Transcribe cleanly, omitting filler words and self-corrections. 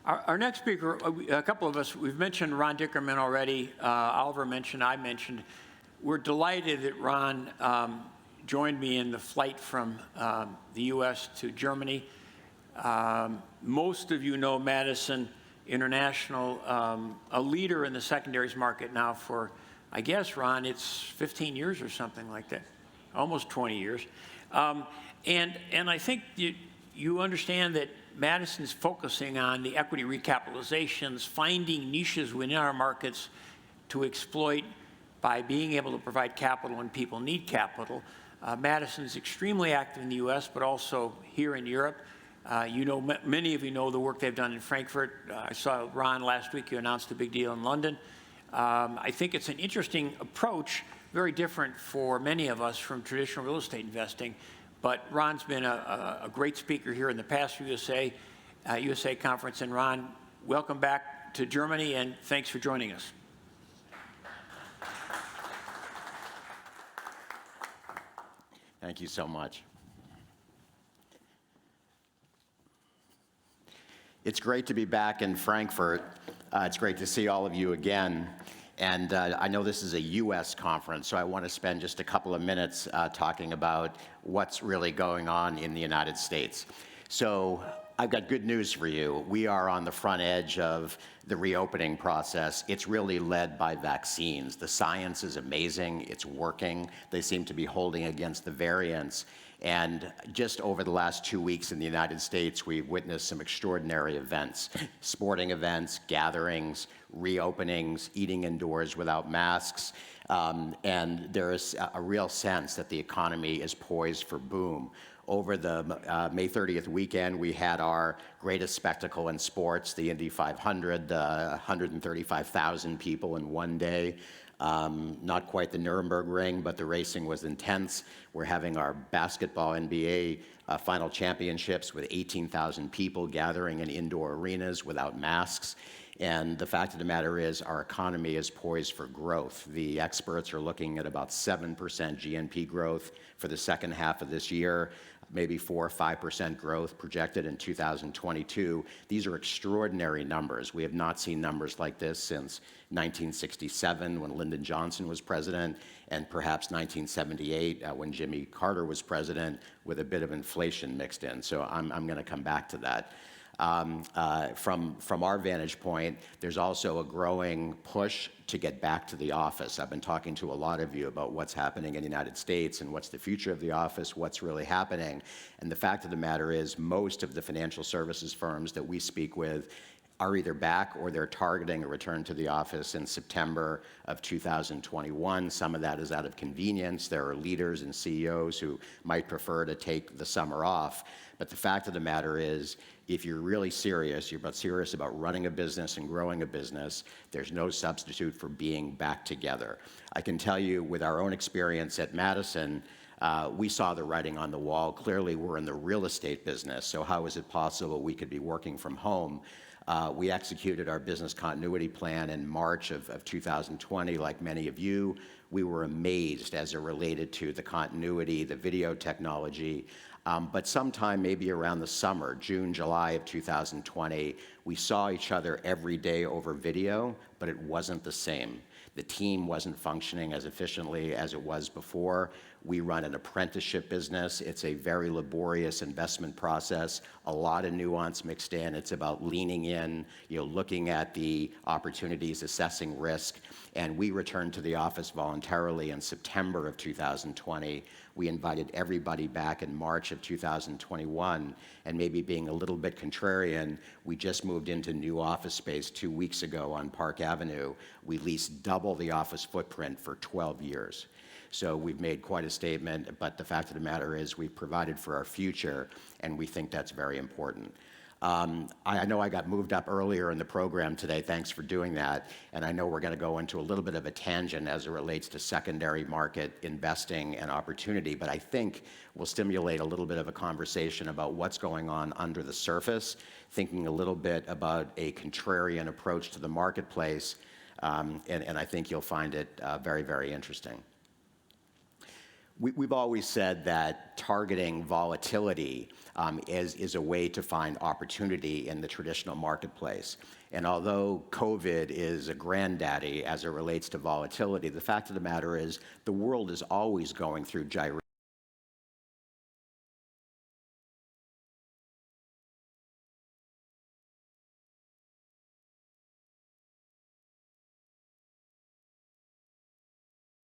Our next speaker, a couple of us, we've mentioned Ron Dickerman already. Oliver mentioned, I mentioned. We're delighted that Ron joined me in the flight from the U.S. to Germany. Most of you know Madison International, a leader in the secondaries market now for, I guess, Ron, it's 15 years or something like that, almost 20 years. And I think you understand that Madison's focusing on the equity recapitalizations, finding niches within our markets to exploit by being able to provide capital when people need capital. Madison's extremely active in the U.S., but also here in Europe. Many of you know the work they've done in Frankfurt. I saw Ron last week, you announced a big deal in London. I think it's an interesting approach, very different for many of us from traditional real estate investing. But Ron's been a great speaker here in the past USA conference. And Ron, welcome back to Germany, and thanks for joining us. Thank you so much. It's great to be back in Frankfurt. It's great to see all of you again. And I know this is a U.S. conference, so I want to spend just a couple of minutes talking about what's really going on in the United States. So I've got good news for you. We are on the front edge of the reopening process. It's really led by vaccines. The science is amazing. It's working. They seem to be holding against the variants. And just over the last 2 weeks in the United States, we've witnessed some extraordinary events, sporting events, gatherings, reopenings, eating indoors without masks. And there is a real sense that the economy is poised for boom. Over the May 30th weekend, we had our greatest spectacle in sports, the Indy 500, 135,000 people in one day. Not quite the Nuremberg Ring, but the racing was intense. We're having our basketball NBA final championships with 18,000 people gathering in indoor arenas without masks. And the fact of the matter is our economy is poised for growth. The experts are looking at about 7% GNP growth for the second half of this year, maybe 4 or 5% growth projected in 2022. These are extraordinary numbers. We have not seen numbers like this since 1967 when Lyndon Johnson was president, and perhaps 1978 when Jimmy Carter was president, with a bit of inflation mixed in. So I'm going to come back to that. From our vantage point, there's also a growing push to get back to the office. I've been talking to a lot of you about what's happening in the United States and what's the future of the office, what's really happening. And the fact of the matter is most of the financial services firms that we speak with are either back or they're targeting a return to the office in September of 2021. Some of that is out of convenience. There are leaders and CEOs who might prefer to take the summer off. But the fact of the matter is, if you're really serious, you're serious about running a business and growing a business, there's no substitute for being back together. I can tell you with our own experience at Madison, we saw the writing on the wall. Clearly, we're in the real estate business, so how is it possible we could be working from home? We executed our business continuity plan in March of 2020. Like many of you, we were amazed as it related to the continuity, the video technology. But sometime maybe around the summer, June, July of 2020, we saw each other every day over video, but it wasn't the same. The team wasn't functioning as efficiently as it was before. We run an apprenticeship business. It's a very laborious investment process, a lot of nuance mixed in. It's about leaning in, looking at the opportunities, assessing risk. And we returned to the office voluntarily in September of 2020. We invited everybody back in March of 2021. And maybe being a little bit contrarian, we just moved into new office space 2 weeks ago on Park Avenue. We leased double the office footprint for 12 years. So we've made quite a statement, but the fact of the matter is we've provided for our future, and we think that's very important. I know I got moved up earlier in the program today. Thanks for doing that. And I know we're going to go into a little bit of a tangent as it relates to secondary market investing and opportunity, but I think we'll stimulate a little bit of a conversation about what's going on under the surface, thinking a little bit about a contrarian approach to the marketplace, and I think you'll find it very, very interesting. We've always said that targeting volatility is a way to find opportunity in the traditional marketplace. And although COVID is a granddaddy as it relates to volatility, the fact of the matter is the world is always going through gyrations.